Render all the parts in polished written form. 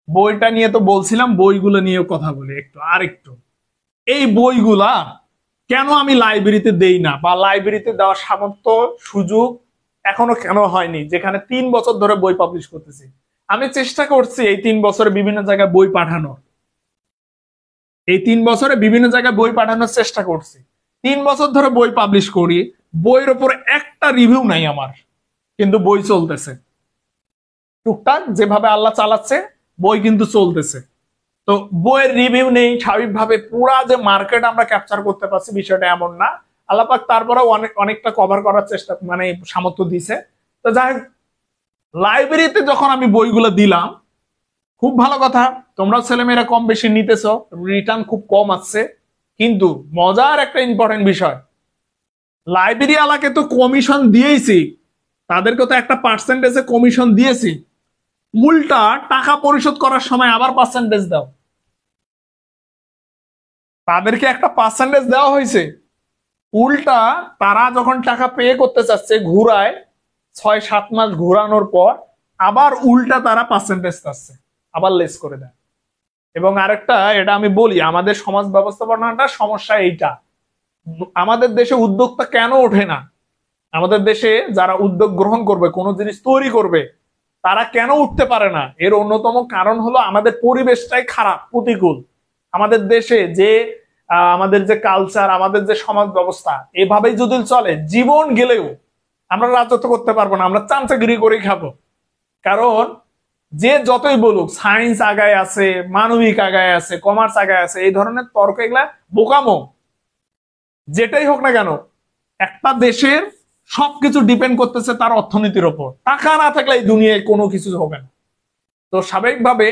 বইটা নিয়ে তো বলছিলাম, বইগুলো নিয়েও কথা বলি একটু। এই বইগুলা কেন আমি লাইব্রেরিতে দেই না, বা লাইব্রেরিতে দেওয়ার সামর্থ্য সুযোগ এখনো কেন হয়নি, যেখানে 3 বছর ধরে বই পাবলিশ করতেছি। আমি চেষ্টা করছি এই 3 বছরে বিভিন্ন জায়গায় বই পাঠানোর, এই 3 বছরে বিভিন্ন জায়গায় বই পাঠানোর চেষ্টা করছি। 3 বছর ধরে বই পাবলিশ করি, বইয়ের উপর একটা রিভিউ নাই আমার, কিন্তু বই চলতেছে টুকটাক, যেভাবে আল্লাহ চালাচ্ছে বই কিন্তু চলতেছে। তো বইয়ের রিভিউ নেই, স্বাভাবিকভাবে পুরা যে মার্কেট আমরা ক্যাপচার করতে পারছি বিষয়টা এমন না। আল্লাহ পাক তারপরেও অনেকটা কভার করার চেষ্টা মানে সামর্থ্য দিছে। তো যাই হোক, লাইব্রেরিতে যখন আমি বইগুলো দিলাম, খুব ভালো কথা, তোমরা ছেলেমেয়েরা কম বেশি নিতেছো, রিটার্ন খুব কম আসছে। কিন্তু মজার একটা ইম্পর্টেন্ট বিষয়, লাইব্রেরি আলাকে তো কমিশন দিয়েছি, তাদেরকে তো একটা পার্সেন্টেজে কমিশন দিয়েছি, উল্টা টাকা পরিশোধ করার সময় আবার পার্সেন্টেজ দাও। তাদেরকে একটা পার্সেন্টেজ দেওয়া হয়েছে, উল্টা তারা যখন টাকা পে করতে চাচ্ছে ঘুরায় 6-7 মাস ঘুরানোর পর আবার উল্টা তারা পার্সেন্টেজ চাচ্ছে, আবার লেস করে দেয়। এবং আরেকটা, এটা আমি বলি, আমাদের সমাজ ব্যবস্থাপনাটা সমস্যা এইটা, আমাদের দেশে উদ্যোক্তা কেন ওঠে না, আমাদের দেশে যারা উদ্যোগ গ্রহণ করবে, কোনো জিনিস তৈরি করবে, তারা কেন উঠতে পারে না? এর অন্যতম কারণ হলো আমাদের পরিবেশটাই খারাপ, প্রতিকূল। আমাদের দেশে যে আমাদের যে কালচার, আমাদের যে সমাজ ব্যবস্থা, এভাবেই যদি চলে জীবন গেলেও আমরা রাজত্ব করতে পারবো না, আমরা চামচাগিরি করে খাবো। কারণ যে যতই বলুক সায়েন্স আগায় আছে, মানবিক আগায় আছে, কমার্স আগায় আছে, এই ধরনের তর্ক এগুলা বোকামো। যেটাই হোক না কেন, একটা দেশের সবকিছু ডিপেন্ড করতেছে তার অর্থনীতির উপর। টাকা না থাকলে এই দুনিয়ায় কোনো কিছু হবে না। তো স্বাভাবিকভাবে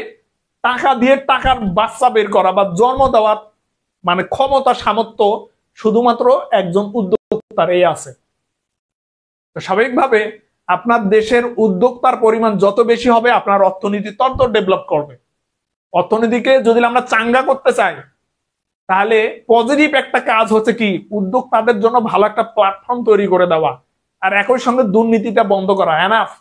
টাকা দিয়ে টাকার বাচ্চা বের করা বা জন্ম দেওয়ার মানে ক্ষমতা, সামর্থ্য শুধুমাত্র একজন উদ্যোক্তার এই আছে। তো স্বাভাবিকভাবে আপনার দেশের উদ্যোক্তার পরিমাণ যত বেশি হবে, আপনার অর্থনীতি তত ডেভেলপ করবে। অর্থনীতিকে যদি আমরা চাঙ্গা করতে চাই, তাহলে পজিটিভ একটা কাজ হচ্ছে কি, উদ্যোক্তাদের জন্য ভালো একটা প্ল্যাটফর্ম তৈরি করে দেওয়া, আর একই সঙ্গে দুর্নীতিটা বন্ধ করা। এনাফ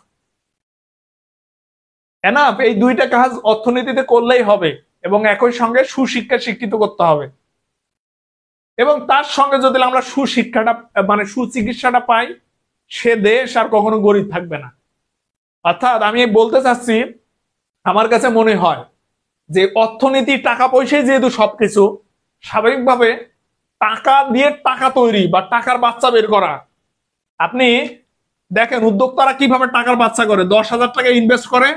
এনাফ, এই দুইটা কাজ অর্থনীতিতে করলেই হবে। এবং একই সঙ্গে সুশিক্ষা শিক্ষিত করতে হবে, এবং তার সঙ্গে যদি আমরা সুশিক্ষাটা মানে সুচিকিৎসাটা পাই, সে দেশ আর কখনো গরিব থাকবে না। অর্থাৎ আমি বলতে চাচ্ছি, আমার কাছে মনে হয় যে অর্থনীতি, টাকা পয়সায় যেহেতু সবকিছু, স্বাভাবিকভাবে টাকা দিয়ে টাকা তৈরি বা টাকার বাচ্চা বের করা। আপনি দেখেন উদ্যোক্তারা কিভাবে টাকার বাচ্চা করে, 10,000 টাকা ইনভেস্ট করে,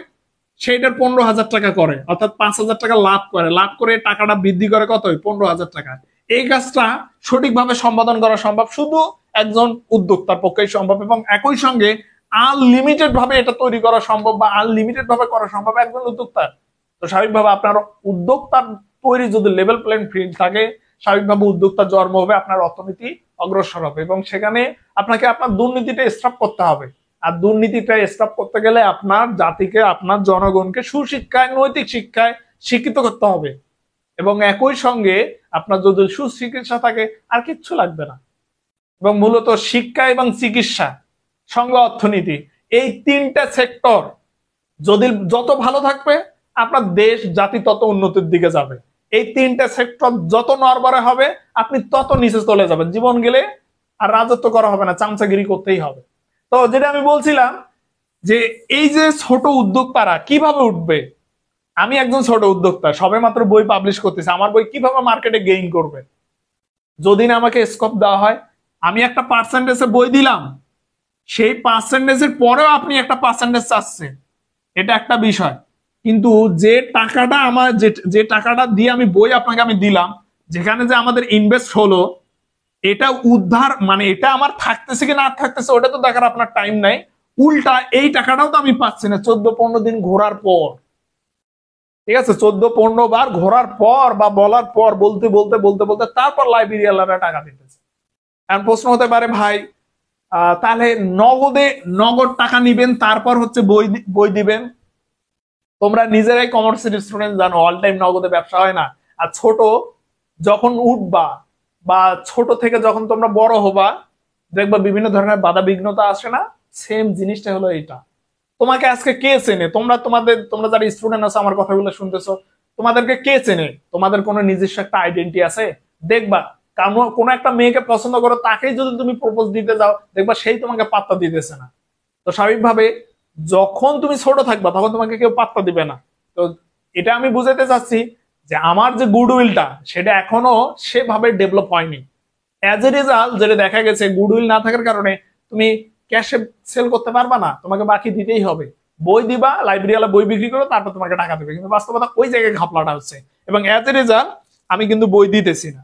সেইটার 15,000 টাকা করে, অর্থাৎ 5,000 টাকা লাভ করে, লাভ করে টাকাটা বৃদ্ধি করে কত, 15,000 টাকা। এই কাজটা সঠিকভাবে সম্পাদন করা সম্ভব শুধু একজন উদ্যোক্তার পক্ষেই সম্ভব, এবং একই সঙ্গে আনলিমিটেড ভাবে এটা তৈরি করা সম্ভব বা আনলিমিটেড ভাবে করা সম্ভব একজন উদ্যোক্তার। তো স্বাভাবিকভাবে আপনার উদ্যোক্তার তৈরি যদি লেভেল প্লেইং ফিল্ড থাকে, স্বাভাবিকভাবে উদ্যোক্তার জন্ম হবে, আপনার অর্থনীতি অগ্রসর হবে, এবং সেখানে আপনাকে আপনার দুর্নীতিটা স্টপ করতে হবে। আর দুর্নীতিটা স্টপ করতে গেলে আপনার জাতিকে, আপনার জনগণকে সুশিক্ষায়, নৈতিক শিক্ষায় শিক্ষিত করতে হবে। এবং একই সঙ্গে আপনার যদি সুচিকিৎসা থাকে, আর কিচ্ছু লাগবে না। এবং মূলত শিক্ষা এবং চিকিৎসা সঙ্গে অর্থনীতি, এই 3টা সেক্টর যদি যত ভালো থাকবে, আপনার দেশ জাতি তত উন্নতির দিকে যাবে। এই 3টা সেক্টর যত নড়বড়ে হবে, আপনি তত নিচে চলে যাবেন। জীবন গেলে আর রাজত্ব করা হবে না, চামচাগিরি করতেই হবে। তো যেটা আমি বলছিলাম, যে এই যে ছোট উদ্যোক্তারা কিভাবে উঠবে, আমি একজন ছোট উদ্যোক্তা, সবে মাত্র বই পাবলিশ করতেছি, আমার বই কিভাবে মার্কেটে গেইন করবে? যদি না আমাকে স্কোপ দেওয়া হয়, আমি একটা পার্সেন্টেজে বই দিলাম, সেই পার্সেন্টেজের পরেও আপনি একটা পার্সেন্টেজ চাচ্ছেন, এটা একটা বিষয়। কিন্তু যে টাকাটা আমার, যে টাকাটা দিয়ে আমি বই আপনাকে আমি দিলাম, যেখানে যে আমাদের ইনভেস্ট হলো, এটা উদ্ধার মানে এটা আমার থাকতেছে কি না থাকতেছে ওটা তো দেখার আপনার টাইম নাই। উল্টা এই টাকাটাও তো আমি পাচ্ছি না 14-15 দিন ঘোরার পর। ঠিক আছে, 14-15 বার ঘোরার পর বা বলার পর, বলতে বলতে বলতে বলতে তারপর লাইব্রেরিয়ানরা টাকা দিতেছে। এখন প্রশ্ন হতে পারে, ভাই তাহলে নগদ টাকা নিবেন, তারপর হচ্ছে বই দিবেন? তোমরা নিজেরাই কমার্সের স্টুডেন্ট, জানো অল টাইম নগদে ব্যবসা হয় না। আর ছোট যখন উঠবা বা ছোট থেকে যখন তোমরা বড় হবা, দেখবা বিভিন্ন ধরনের বাধা বিঘ্নতা আসে না, সেম জিনিসটা হলো এইটা। তোমাকে আজকে কে চেনে? তোমরা যারা স্টুডেন্ট আছো আমার কথাগুলো শুনতেছো, তোমাদেরকে কে চেনে? তোমাদের কোনো নিজস্ব একটা আইডেন্টি আছে? দেখবা কোনো একটা মেয়েকে পছন্দ করো, তাকেই যদি তুমি প্রপোজ দিতে যাও, দেখবা সেই তোমাকে পাত্তা দিতেছে না। তো স্বাভাবিকভাবে যখন তুমি ছোট থাকবা তখন তোমাকে কেউ পাত্তা দিবে না। তো এটা আমি বুঝাতে চাচ্ছি যে আমার যে গুডউইলটা সেটা এখনো সেভাবে ডেভেলপ হয়নি। অ্যাজ এ রেজাল্ট যেটা দেখা গেছে, গুডউইল না থাকার কারণে তুমি ক্যাশে সেল করতে পারবা না, তোমাকে বাকি দিতেই হবে। বই দিবা, লাইব্রেরিওয়ালা বই বিক্রি করো, তারপর তোমাকে টাকা দেবে, কিন্তু বাস্তবতা ওই জায়গায় ঘাপলাটা হচ্ছে। এবং অ্যাজ এ রেজাল্ট আমি কিন্তু বই দিতেছি না।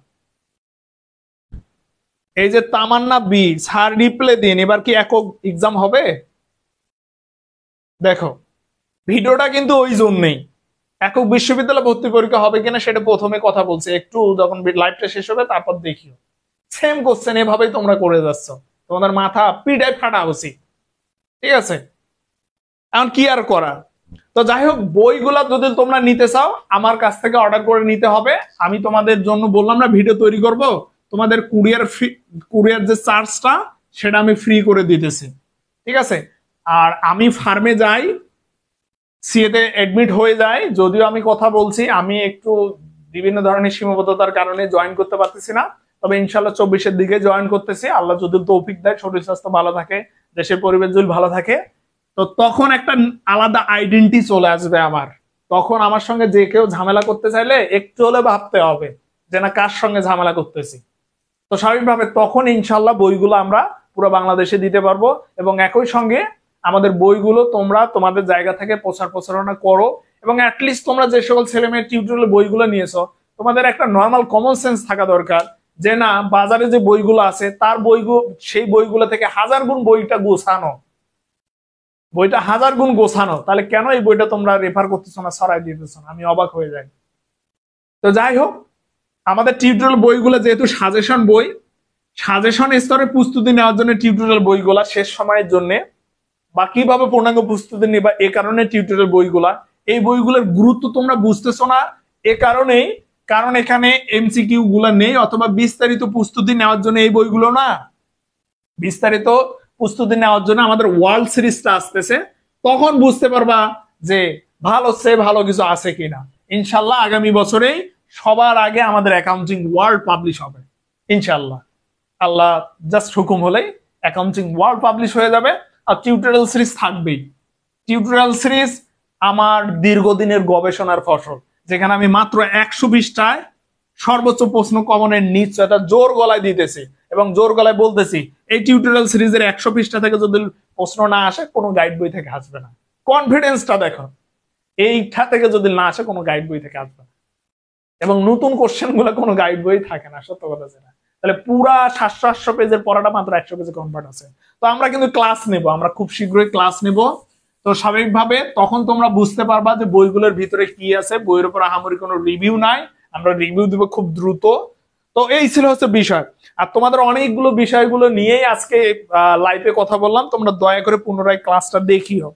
এই যে তামান্না বি, স্যার রিপ্লে দিন, এবার কি একক এক্সাম হবে? দেখো ভিডিওটা কিন্তু ওই জন্যই, একক বিশ্ববিদ্যালয় ভর্তি পরীক্ষা হবে কিনা সেটা প্রথমে কথা বলছে, একটু যখন লাইভটা শেষ হবে তারপর দেখিও। সেম কোশ্চেন এভাবেই তোমরা করে যাচ্ছ, তোমাদের মাথা পিটায় ফাটা উচিত। ঠিক আছে, এখন কি আর করা। তো যাই হোক, বইগুলা যদি তোমরা নিতে চাও আমার কাছ থেকে অর্ডার করে নিতে হবে। আমি তোমাদের জন্য বললাম না ভিডিও তৈরি করব, তোমাদের কুরিয়ার যে চার্জটা সেটা আমি ফ্রি করে দিতেছি। ঠিক আছে, আর আমি ফার্মে যাই, সিএতে এডমিট হয়ে যায়, যদিও আমি কথা বলছি আমি একটু বিভিন্ন ধরনের সীমাবদ্ধতার কারণে জয়েন করতে পারতেছি না, তবে ইনশাল্লাহ 24-এর দিকে জয়েন করতেছি, আল্লাহ যদি তৌফিক দেয়, শরীর স্বাস্থ্য ভালো থাকে, দেশের পরিবেশ যদি ভালো থাকে, তো তখন একটা আলাদা আইডেন্টি চলে আসবে আমার। তখন আমার সঙ্গে যে কেউ ঝামেলা করতে চাইলে একটু হলে ভাবতে হবে যে না, কার সঙ্গে ঝামেলা করতেছি। তো স্বাভাবিকভাবে তখন ইনশাল্লাহ বইগুলো আমরা পুরো বাংলাদেশে দিতে পারবো, এবং একই সঙ্গে আমাদের বইগুলো তোমরা তোমাদের জায়গা থেকে প্রচারণা করো। এবং অ্যাটলিস্ট তোমরা যে সকল ছেলে মেয়ের টিউটোরিয়াল বইগুলো নিয়েছো, তোমাদের একটা নর্মাল কমন সেন্স থাকা দরকার যে না, বাজারে যে বইগুলো আছে তার সেই বইগুলো থেকে 1000 গুণ বইটা গোছানো, বইটা 1000 গুণ গোছানো, তাহলে কেন এই বইটা তোমরা রেফার করতেছো না, ছড়াই দিতেছো না? আমি অবাক হয়ে যাই। তো যাই হোক, আমাদের টিউটোরিয়াল বইগুলো যেহেতু সাজেশন বই, সাজেশন স্তরে প্রস্তুতি নেওয়ার জন্য টিউটোরিয়াল বইগুলা শেষ সময়ের জন্য, বা কিভাবে পূর্ণাঙ্গ প্রস্তুতি নিবা এ কারণে টিউটোরিয়াল বইগুলা, এই বইগুলোর গুরুত্ব তোমরা বুঝতেছো না এ কারণেই, কারণ এখানে এমসিকিউ গুলা নেই, অথবা বিস্তারিত প্রস্তুতি নেওয়ার জন্য এই বইগুলো না। বিস্তারিত প্রস্তুতি নেওয়ার জন্য আমাদের ওয়ার্ল্ড সিরিজটা আসতেছে, তখন বুঝতে পারবা যে ভালো কিছু আছে কিনা। ইনশাল্লাহ আগামী বছরেই সবার আগে আমাদের অ্যাকাউন্টিং ওয়ার্ল্ড পাবলিশ হবে ইনশাল্লাহ। আল্লাহ জাস্ট হুকুম হলেই অ্যাকাউন্টিং ওয়ার্ল্ড পাবলিশ হয়ে যাবে। আর টিউটোরিয়াল সিরিজ থাকবেই। টিউটোরিয়াল সিরিজ আমার দীর্ঘদিনের গবেষণার ফসল, যেখানে আমি মাত্র 120টায় সর্বোচ্চ প্রশ্ন কমনের নিশ্চয়তা জোর গলায় দিতেছি, এবং জোর গলায় বলতেছি এই টিউটোরিয়াল সিরিজের 100 পৃষ্ঠা থেকে যদি প্রশ্ন না আসে, কোনো গাইড বই থেকে আসবে না। কনফিডেন্সটা দেখো, এইটা থেকে যদি না আসে কোনো গাইড বই থেকে আসবে না। এবং নতুন কোশ্চেন গুলো কোনো গাইড বই থাকে না, সত্য কথা যেটা। তাহলে পুরা 700-800 পেজের পড়াটা মাত্র 100 পেজে কনভার্ট আছে। তো আমরা কিন্তু ক্লাস নেব, আমরা খুব শীঘ্রই ক্লাস নেব। তো স্বাভাবিকভাবে তখন তোমরা বুঝতে পারবা যে বইগুলোর ভিতরে কি আছে। বইয়ের উপর আহামরি কোনো রিভিউ নাই, আমরা রিভিউ দিব খুব দ্রুত। তো এই ছিল হচ্ছে বিষয়। আর তোমাদের অনেকগুলো বিষয়গুলো নিয়েই আজকে লাইভে কথা বললাম, তোমরা দয়া করে পুনরায় ক্লাসটা দেখিও।